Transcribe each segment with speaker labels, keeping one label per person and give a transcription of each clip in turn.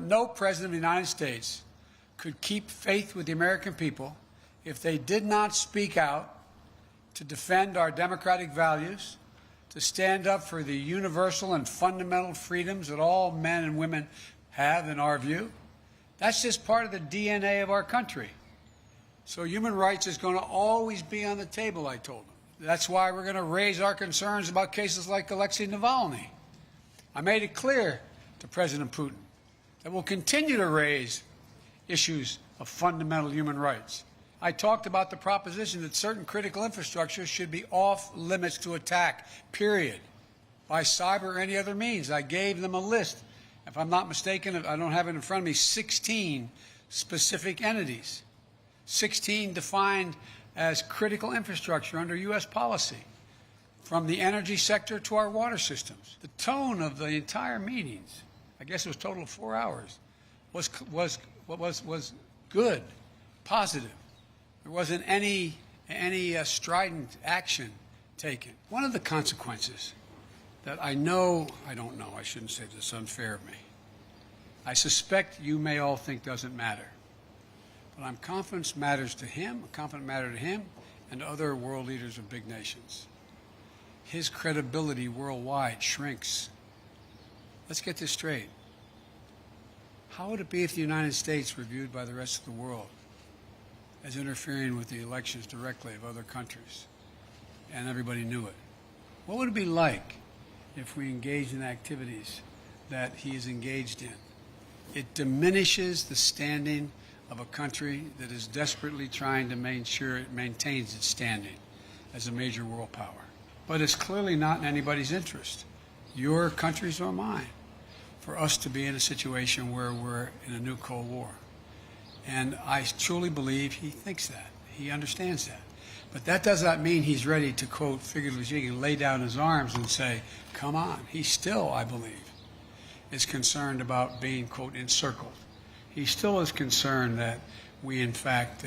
Speaker 1: no president of the United States could keep faith with the American people if they did not speak out to defend our democratic values, to stand up for the universal and fundamental freedoms that all men and women have, in our view. That's just part of the DNA of our country. So human rights is going to always be on the table, I told them. That's why we're going to raise our concerns about cases like Alexei Navalny. I made it clear to President Putin that we'll continue to raise issues of fundamental human rights. I talked about the proposition that certain critical infrastructure should be off limits to attack, period, by cyber or any other means. I gave them a list. If I'm not mistaken, I don't have it in front of me, 16 specific entities, 16 defined as critical infrastructure under U.S. policy, from the energy sector to our water systems. The tone of the entire meetings, I guess it was a total of 4 hours, was good, positive. There wasn't any strident action taken. One of the consequences that I shouldn't say this, unfair of me. I suspect you may all think doesn't matter. But I'm confident matters to him, I'm confident matter to him and to other world leaders of big nations. His credibility worldwide shrinks. Let's get this straight. How would it be if the United States were viewed by the rest of the world as interfering with the elections directly of other countries and everybody knew it? What would it be like if we engaged in activities that he is engaged in? It diminishes the standing of a country that is desperately trying to make sure it maintains its standing as a major world power. But it's clearly not in anybody's interest, your country's or mine, for us to be in a situation where we're in a new Cold War. And I truly believe he thinks that. He understands that. But that does not mean he's ready to, quote, figuratively speaking, lay down his arms and say, come on. He still, I believe, is concerned about being, quote, encircled. He still is concerned that we, in fact,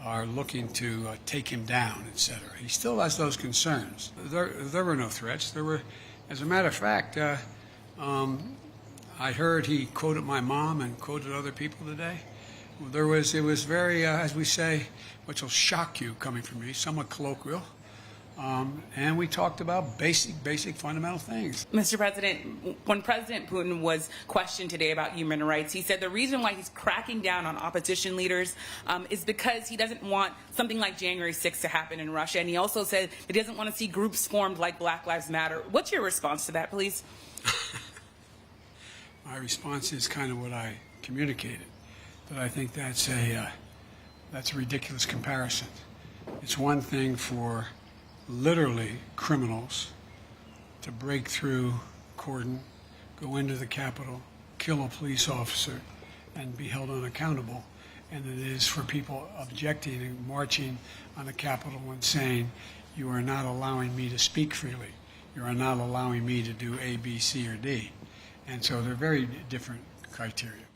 Speaker 1: are looking to take him down, etc. He still has those concerns. There were no threats. There were, as a matter of fact, I heard he quoted my mom and quoted other people today. It was very, as we say, which will shock you coming from me, somewhat colloquial. And we talked about basic fundamental things.
Speaker 2: Mr. President, when President Putin was questioned today about human rights, he said the reason why he's cracking down on opposition leaders is because he doesn't want something like January 6th to happen in Russia. And he also said that he doesn't want to see groups formed like Black Lives Matter. What's your response to that, please?
Speaker 1: My response is kind of what I communicated, that I think that's a ridiculous comparison. It's one thing for literally criminals to break through cordon, go into the Capitol, kill a police officer, and be held unaccountable. And it is for people objecting and marching on the Capitol and saying, you are not allowing me to speak freely. You are not allowing me to do A, B, C, or D. And so they're very different criteria.